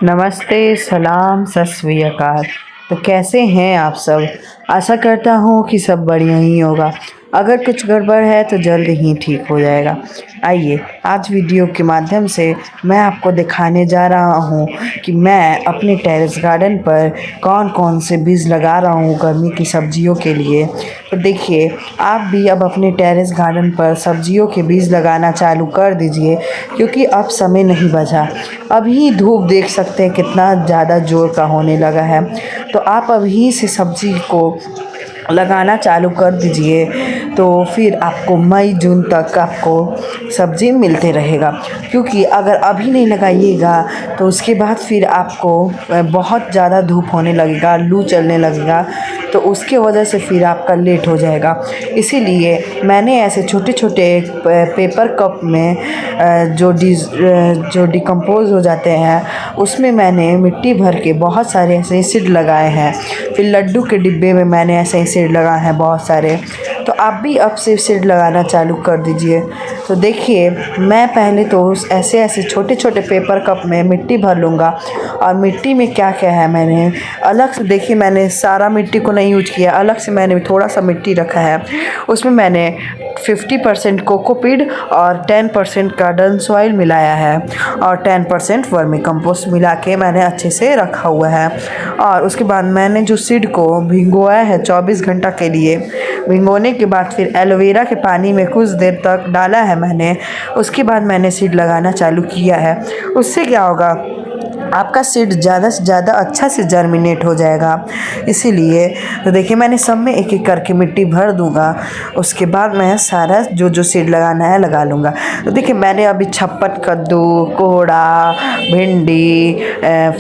नमस्ते, सलाम, सत श्री अकाल। तो कैसे हैं आप सब? आशा करता हूँ कि सब बढ़िया ही होगा। अगर कुछ गड़बड़ है तो जल्द ही ठीक हो जाएगा। आइए आज वीडियो के माध्यम से मैं आपको दिखाने जा रहा हूँ कि मैं अपने टेरेस गार्डन पर कौन कौन से बीज लगा रहा हूँ गर्मी की सब्जियों के लिए। तो देखिए, आप भी अब अपने टेरेस गार्डन पर सब्जियों के बीज लगाना चालू कर दीजिए, क्योंकि अब समय नहीं बचा। अभी धूप देख सकते हैं कितना ज़्यादा जोर का होने लगा है। तो आप अभी से सब्जी को लगाना चालू कर दीजिए, तो फिर आपको मई जून तक आपको सब्ज़ी मिलते रहेगा। क्योंकि अगर अभी नहीं लगाइएगा तो उसके बाद फिर आपको बहुत ज़्यादा धूप होने लगेगा, लू चलने लगेगा, तो उसके वजह से फिर आपका लेट हो जाएगा। इसीलिए मैंने ऐसे छोटे छोटे पेपर कप में जो डिकम्पोज़ हो जाते हैं उसमें मैंने मिट्टी भर के बहुत सारे ऐसे सीड लगाए हैं। फिर लड्डू के डिब्बे में मैंने ऐसे ही सीड लगाए हैं बहुत सारे। तो आप भी अब से सीड लगाना चालू कर दीजिए। तो देखिए, मैं पहले तो ऐसे ऐसे छोटे छोटे पेपर कप में मिट्टी भर लूँगा। और मिट्टी में क्या क्या है, मैंने अलग से, देखिए मैंने सारा मिट्टी को नहीं यूज किया, अलग से मैंने थोड़ा सा मिट्टी रखा है। उसमें मैंने 50% कोकोपीट और 10% गार्डन सॉइल मिलाया है और 10% वर्मी कंपोस्ट मिला के मैंने अच्छे से रखा हुआ है। और उसके बाद मैंने जो सीड को भिगोया है 24 घंटा के लिए, भिगोने के बाद फिर एलोवेरा के पानी में कुछ देर तक डाला है मैंने। उसके बाद मैंने सीड लगाना चालू किया है। उससे क्या होगा, आपका सीड ज़्यादा से ज़्यादा अच्छा से जर्मिनेट हो जाएगा। इसीलिए तो देखिए, मैंने सब में एक एक करके मिट्टी भर दूंगा। उसके बाद मैं सारा जो जो सीड लगाना है लगा लूँगा। तो देखिए, मैंने अभी छप्पन, कद्दू, कोहड़ा, भिंडी,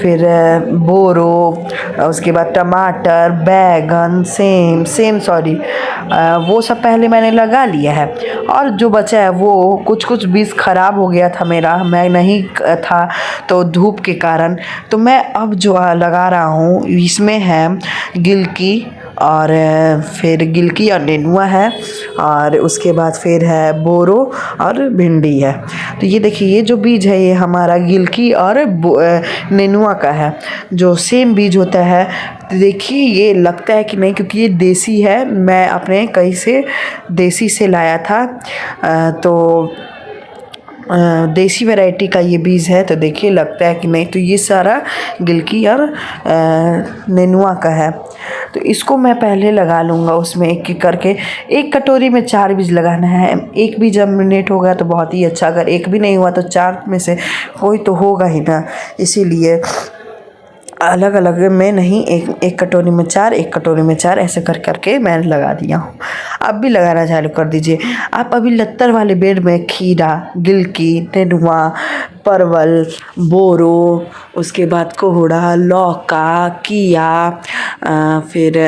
फिर बोरो, उसके बाद टमाटर, बैगन, सेम सॉरी, वो सब पहले मैंने लगा लिया है। और जो बचा है वो कुछ बीज ख़राब हो गया था मेरा, मैं नहीं था तो धूप के कारण। तो मैं अब जो लगा रहा हूँ इसमें है गिलकी, और फिर गिलकी और नेनुआ है, और उसके बाद फिर है बोरो और भिंडी है। तो ये देखिए, ये जो बीज है ये हमारा गिलकी और नेनुआ का है, जो सेम बीज होता है। तो देखिए, ये लगता है कि नहीं, क्योंकि ये देसी है, मैं अपने कहीं से देसी से लाया था। तो देसी वैरायटी का ये बीज है। तो देखिए, लगता है कि नहीं, तो ये सारा गिलकी और नेनुआ का है। तो इसको मैं पहले लगा लूँगा उसमें एक एक करके। एक कटोरी में 4 बीज लगाना है। एक बीज जर्मिनेट होगा तो बहुत ही अच्छा, अगर एक भी नहीं हुआ तो 4 में से कोई तो होगा ही ना। इसीलिए अलग अलग में नहीं, एक कटोरी में 4, एक कटोरी में 4, ऐसे कर करके मैंने लगा दिया हूँ। आप भी लगाना चालू कर दीजिए। आप अभी लत्तर वाले बेड में खीरा, गिलकी, नेनुआ, परवल, बोरो, उसके बाद कोहड़ा, लौका, किया, फिर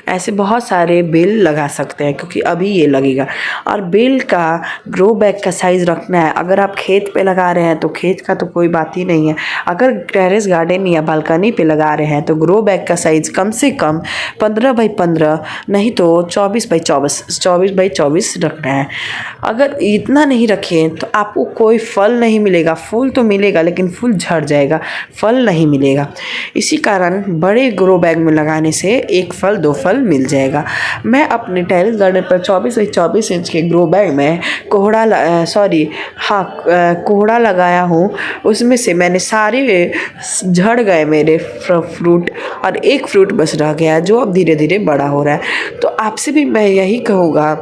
ऐसे बहुत सारे बेल लगा सकते हैं, क्योंकि अभी ये लगेगा। और बेल का ग्रो बैग का साइज़ रखना है। अगर आप खेत पे लगा रहे हैं तो खेत का तो कोई बात ही नहीं है। अगर टेरेस गार्डन या बालकनी पे लगा रहे हैं तो ग्रो बैग का साइज़ कम से कम 15 बाई 15, नहीं तो 24 बाई 24 रखना है। अगर इतना नहीं रखें तो आपको कोई फल नहीं मिलेगा। फूल तो मिलेगा लेकिन फूल झड़ जाएगा, फल नहीं मिलेगा। इसी कारण बड़े ग्रो बैग में लगाने से 1 फल 2 फल मिल जाएगा। मैं अपने टेरेस गार्डन पर 24 बाई 24 इंच के ग्रो बैग में कोहड़ा लगाया हूँ। उसमें से मैंने सारे झड़ गए मेरे फ्रूट, और एक फ्रूट बस रह गया जो अब धीरे धीरे बड़ा हो रहा है। तो आपसे भी मैं यही कहूँगा,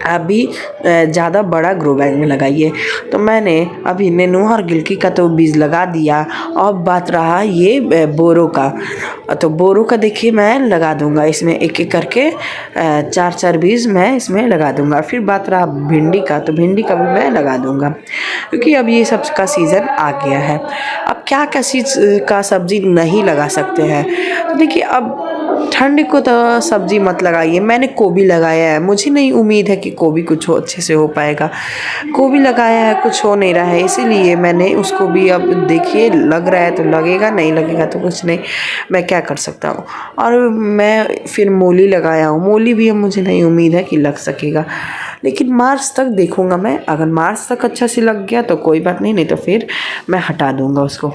आप भी ज़्यादा बड़ा ग्रो बैग में लगाइए। तो मैंने अभी नेनुआ और गिलकी का तो बीज लगा दिया। और बात रहा ये बोरो का, तो बोरो का देखिए मैं लगा दूंगा इसमें एक एक करके 4-4 बीज मैं इसमें लगा दूंगा। फिर बात रहा भिंडी का, तो भिंडी का भी मैं लगा दूंगा, क्योंकि अब ये सब का सीज़न आ गया है। अब क्या क्या चीज़ का सब्ज़ी नहीं लगा सकते हैं। तो देखिए, अब ठंड को तो सब्ज़ी मत लगाइए। मैंने गोभी लगाया है, मुझे नहीं उम्मीद है कि गोभी कुछ अच्छे से हो पाएगा। गोभी लगाया है, कुछ हो नहीं रहा है, इसीलिए मैंने उसको भी, अब देखिए लग रहा है तो लगेगा, नहीं लगेगा तो कुछ नहीं, मैं क्या कर सकता हूँ। और मैं फिर मूली लगाया हूँ, मूली भी अब मुझे नहीं उम्मीद है कि लग सकेगा, लेकिन मार्च तक देखूँगा मैं। अगर मार्च तक अच्छा से लग गया तो कोई बात नहीं, नहीं तो फिर मैं हटा दूँगा उसको।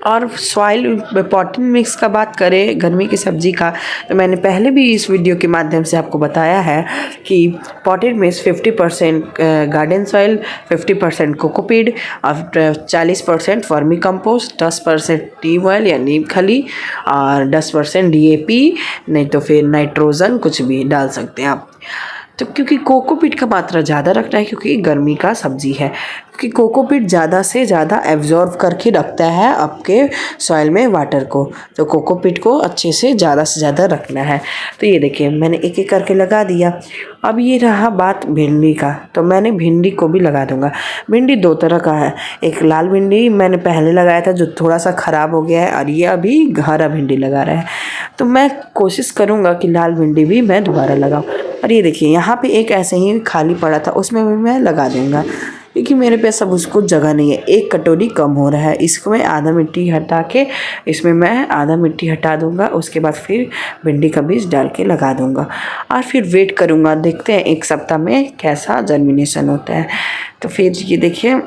और सॉइल पॉटिंग मिक्स का बात करें गर्मी की सब्ज़ी का, तो मैंने पहले भी इस वीडियो के माध्यम से आपको बताया है कि potted mix 50% garden soil, 50% cocopeat और 40% वर्मी कंपोस्ट, 10% नीम ऑयल या नीम खली और 10% DAP, नहीं तो फिर नाइट्रोजन कुछ भी डाल सकते हैं आप। तो क्योंकि कोकोपीट का मात्रा ज़्यादा रखना है क्योंकि गर्मी का सब्ज़ी है, क्योंकि कोकोपीट ज़्यादा से ज़्यादा एब्जॉर्ब करके रखता है आपके सॉइल में वाटर को, तो कोकोपीट को अच्छे से ज़्यादा रखना है। तो ये देखिए मैंने एक एक करके लगा दिया। अब ये रहा बात भिंडी का, तो मैंने भिंडी को भी लगा दूंगा। भिंडी दो तरह का है, एक लाल भिंडी मैंने पहले लगाया था जो थोड़ा सा ख़राब हो गया है, और ये अभी हरा भिंडी लगा रहा है। तो मैं कोशिश करूँगा कि लाल भिंडी भी मैं दोबारा लगाऊँ। और ये देखिए यहाँ पे एक ऐसे ही खाली पड़ा था, उसमें भी मैं लगा दूँगा क्योंकि मेरे पे सब उसको जगह नहीं है। एक कटोरी कम हो रहा है, इसको मैं आधा मिट्टी हटा के इसमें मैं आधा मिट्टी हटा दूंगा। उसके बाद फिर भिंडी का बीज डाल के लगा दूंगा और फिर वेट करूंगा, देखते हैं एक सप्ताह में कैसा जर्मिनेशन होता है। तो फिर ये देखिए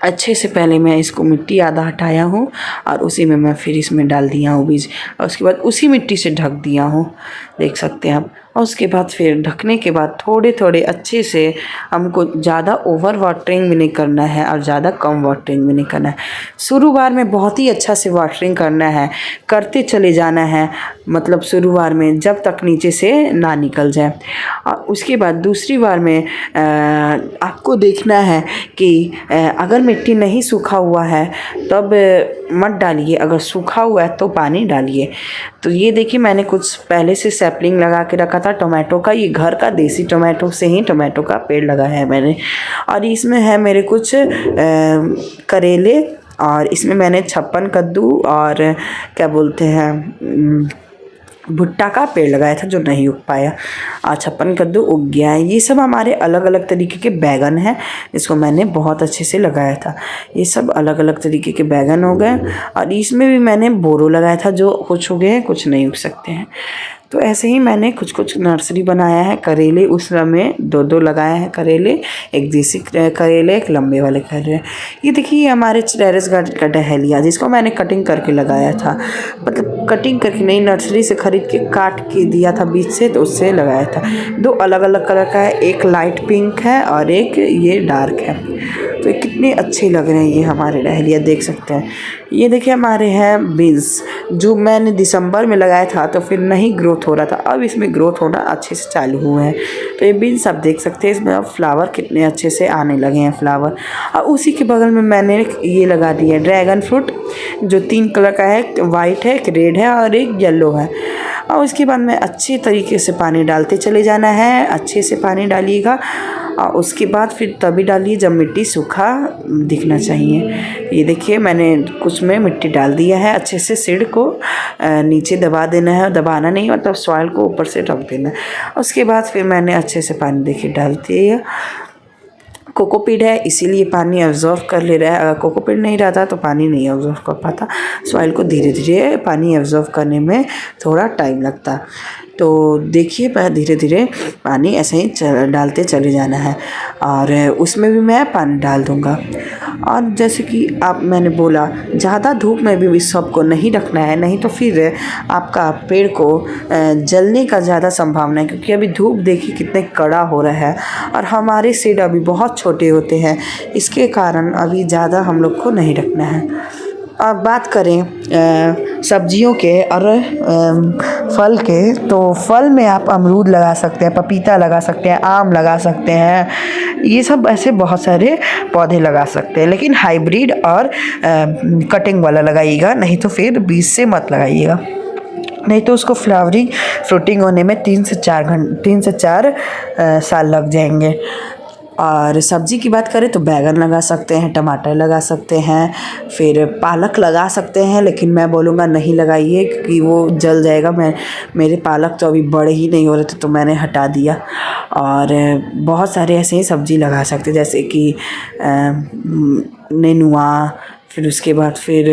अच्छे से पहले मैं इसको मिट्टी आधा हटाया हूँ और उसी में मैं फिर इसमें डाल दिया हूँ बीज, और उसके बाद उसी मिट्टी से ढक दिया हूँ, देख सकते हैं आप। और उसके बाद फिर ढकने के बाद थोड़े थोड़े अच्छे से, हमको ज़्यादा ओवर वाटरिंग भी नहीं करना है और ज़्यादा कम वाटरिंग भी नहीं करना है। शुरुआत में बहुत ही अच्छा से वाटरिंग करना है, करते चले जाना है, मतलब शुरुआत में जब तक नीचे से ना निकल जाए। और उसके बाद दूसरी बार में आपको देखना है कि अगर मिट्टी नहीं सूखा हुआ है तब मत डालिए, अगर सूखा हुआ है तो पानी डालिए। तो ये देखिए मैंने कुछ पहले से सैपलिंग लगा के रखा था टोमेटो का, ये घर का देसी टोमेटो से ही टोमेटो का पेड़ लगाया है मैंने। और इसमें है मेरे कुछ करेले, और इसमें मैंने 56 कद्दू और क्या बोलते हैं भुट्टा का पेड़ लगाया था जो नहीं उग पाया, और 56 कद्दू उग गया है। ये सब हमारे अलग अलग तरीके के बैगन हैं, इसको मैंने बहुत अच्छे से लगाया था। ये सब अलग अलग तरीके के बैगन हो गए, और इसमें भी मैंने बोरो लगाया था जो कुछ उगे हैं कुछ नहीं उग सकते हैं। तो ऐसे ही मैंने कुछ कुछ नर्सरी बनाया है। करेले उस में दो दो लगाए हैं करेले, एक देसी करेले एक लंबे वाले करेले। ये देखिए हमारे टेरेस गार्डन का डहेलिया जिसको मैंने कटिंग करके लगाया था, मतलब कटिंग करके नहीं, नर्सरी से खरीद के काट के दिया था बीज से, तो उससे लगाया था। दो अलग अलग कलर का है, एक लाइट पिंक है और एक ये डार्क है। तो ये कितने अच्छे लग रहे हैं ये हमारे डहेलिया, देख सकते हैं। ये देखिए हमारे हैं बीन्स जो मैंने दिसंबर में लगाया था तो फिर नहीं ग्रोथ हो रहा था, अब इसमें ग्रोथ होना अच्छे से चालू हुए हैं। तो ये बीन्स आप देख सकते हैं, इसमें अब फ्लावर कितने अच्छे से आने लगे हैं फ्लावर। और उसी के बगल में मैंने ये लगा दिया ड्रैगन फ्रूट जो 3 कलर का है, वाइट है, एक रेड है और एक येलो है। और उसके बाद में अच्छे तरीके से पानी डालते चले जाना है, अच्छे से पानी डालिएगा। और उसके बाद फिर तभी डालिए जब मिट्टी सूखा दिखना चाहिए। ये देखिए मैंने कुछ में मिट्टी डाल दिया है, अच्छे से सीड को नीचे दबा देना है, दबाना नहीं मतलब सॉइल को ऊपर से ढक देना है। उसके बाद फिर मैंने अच्छे से पानी देखिए डाल दिया। कोकोपीट है इसीलिए पानी एब्जॉर्व कर ले रहा है, अगर कोकोपीट नहीं रहता तो पानी नहीं एब्जॉर्व कर पाता, सॉइल को धीरे धीरे पानी एब्जॉर्व करने में थोड़ा टाइम लगता। तो देखिए मैं धीरे धीरे पानी ऐसे ही डालते चले जाना है, और उसमें भी मैं पानी डाल दूँगा। और जैसे कि आप मैंने बोला ज़्यादा धूप में भी इस सब को नहीं रखना है, नहीं तो फिर आपका पेड़ को जलने का ज़्यादा संभावना है, क्योंकि अभी धूप देखिए कितने कड़ा हो रहा है और हमारे सीड अभी बहुत छोटे होते हैं, इसके कारण अभी ज़्यादा हम लोग को नहीं रखना है। अब बात करें सब्जियों के और फल के, तो फल में आप अमरूद लगा सकते हैं, पपीता लगा सकते हैं, आम लगा सकते हैं, ये सब ऐसे बहुत सारे पौधे लगा सकते हैं। लेकिन हाइब्रिड और कटिंग वाला लगाइएगा, नहीं तो फिर बीज से मत लगाइएगा, नहीं तो उसको फ्लावरिंग फ्रूटिंग होने में 3 से 4 साल लग जाएंगे। और सब्ज़ी की बात करें तो बैगन लगा सकते हैं, टमाटर लगा सकते हैं, फिर पालक लगा सकते हैं, लेकिन मैं बोलूँगा नहीं लगाइए क्योंकि वो जल जाएगा। मेरे पालक तो अभी बड़े ही नहीं हो रहे थे तो मैंने हटा दिया। और बहुत सारे ऐसे ही सब्ज़ी लगा सकते हैं जैसे कि नेनुआ, फिर उसके बाद फिर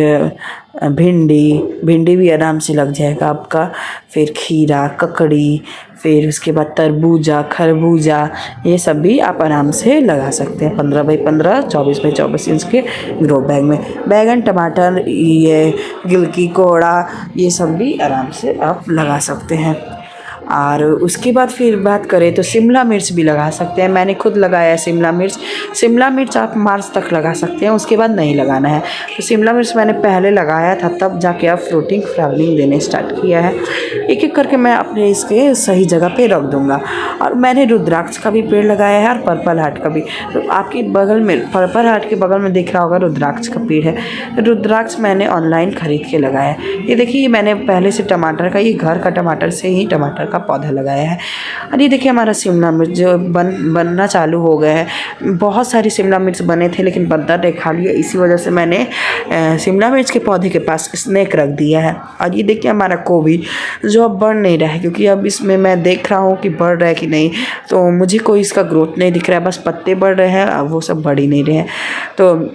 भिंडी भी आराम से लग जाएगा आपका। फिर खीरा, ककड़ी, फिर उसके बाद तरबूजा, खरबूजा, ये सब भी आप आराम से लगा सकते हैं 15 बाई 15, 24 बाई 24 इंच के ग्रो बैग में। बैंगन, टमाटर, ये गिलकी, कोहड़ा, ये सब भी आराम से आप लगा सकते हैं। और उसके बाद फिर बात करें तो शिमला मिर्च भी लगा सकते हैं। मैंने खुद लगाया है शिमला मिर्च। शिमला मिर्च आप मार्च तक लगा सकते हैं, उसके बाद नहीं लगाना है। तो शिमला मिर्च मैंने पहले लगाया था, तब जाके अब फ्लावरिंग देने स्टार्ट किया है। एक एक करके मैं अपने इसके सही जगह पे रख दूँगा। और मैंने रुद्राक्ष का भी पेड़ लगाया है और पर्पल हार्ट का भी। तो आपके बगल में पर्पल हार्ट के बगल में दिख रहा होगा रुद्राक्ष का पेड़ है। रुद्राक्ष मैंने ऑनलाइन ख़रीद के लगाया है। ये देखिए, मैंने पहले से टमाटर का, ये घर का टमाटर से ही टमाटर का पौधा लगाया है। और ये देखिए हमारा शिमला मिर्च जो बनना चालू हो गया है। बहुत सारी शिमला मिर्च बने थे लेकिन बंदर ने खा लिया, इसी वजह से मैंने शिमला मिर्च के पौधे के पास स्नेक रख दिया है। और ये देखिए हमारा गोभी जो अब बढ़ नहीं रहा है, क्योंकि अब इसमें मैं देख रहा हूँ कि बढ़ रहा है कि नहीं, तो मुझे कोई इसका ग्रोथ नहीं दिख रहा है, बस पत्ते बढ़ रहे हैं, अब वो सब बढ़ ही नहीं रहे हैं। तो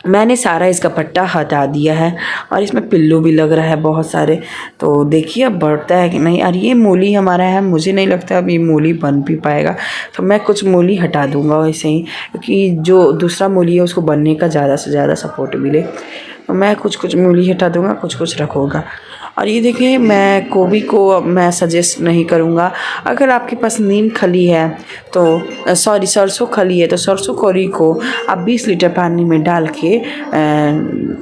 मैंने सारा इसका पट्टा हटा दिया है। और इसमें पिल्लू भी लग रहा है बहुत सारे। तो देखिए अब बढ़ता है कि नहीं। और ये मूली हमारा है, मुझे नहीं लगता अब ये मूली बन भी पाएगा, तो मैं कुछ मूली हटा दूंगा वैसे ही, क्योंकि जो दूसरा मूली है उसको बनने का ज़्यादा से ज़्यादा सपोर्ट मिले। तो मैं कुछ मूली हटा दूंगा, कुछ रखूँगा। और ये देखिए, मैं गोभी को मैं सजेस्ट नहीं करूँगा। अगर आपके पास नीम खली है तो सरसों खली है, तो सरसों खली को आप 20 लीटर पानी में डाल के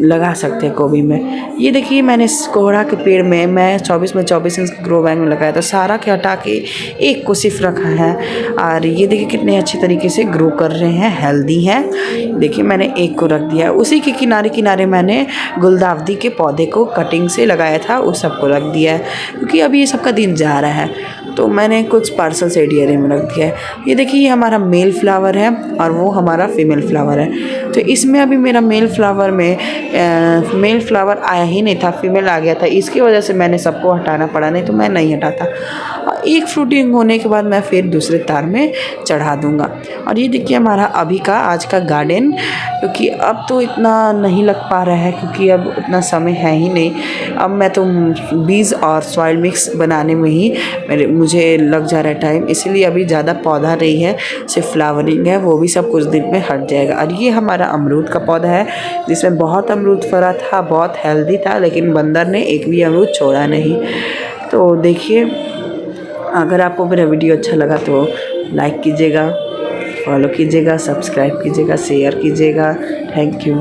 लगा सकते हैं गोभी में। ये देखिए मैंने कोहड़ा के पेड़ में मैं 24 में 24 इंच ग्रो बैग में लगाया, तो सारा के हटा के एक को सिर्फ रखा है। और ये देखिए कितने अच्छे तरीके से ग्रो कर रहे हैं, हेल्दी हैं। देखिए मैंने एक को रख दिया है। उसी के किनारे किनारे मैंने गुलदाउदी के पौधे को कटिंग से लगाया था, उस सबको रख दिया है, क्योंकि अभी ये सबका दिन जा रहा है, तो मैंने कुछ पार्सल से एरिया में रख दिया है। ये देखिए ये हमारा मेल फ्लावर है और वो हमारा फीमेल फ्लावर है। तो इसमें अभी मेरा मेल फ्लावर आया ही नहीं था, फीमेल आ गया था, इसकी वजह से मैंने सबको हटाना पड़ा, नहीं तो मैं नहीं हटाता। एक फ्रूटिंग होने के बाद मैं फिर दूसरे तार में चढ़ा दूँगा। और ये देखिए हमारा अभी का आज का गार्डन, क्योंकि अब तो इतना नहीं लग पा रहा है, क्योंकि अब उतना समय है ही नहीं। अब मैं तो बीज और सॉइल मिक्स बनाने में ही मुझे लग जा रहा है टाइम, इसीलिए अभी ज़्यादा पौधा नहीं है, सिर्फ फ्लावरिंग है, वो भी सब कुछ दिन में हट जाएगा। और ये हमारा अमरूद का पौधा है, जिसमें बहुत अमरूद फरा था, बहुत हेल्दी था, लेकिन बंदर ने एक भी अमरूद छोड़ा नहीं। तो देखिए, अगर आपको मेरा वीडियो अच्छा लगा तो लाइक कीजिएगा, फॉलो कीजिएगा, सब्सक्राइब कीजिएगा, शेयर कीजिएगा। Thank you.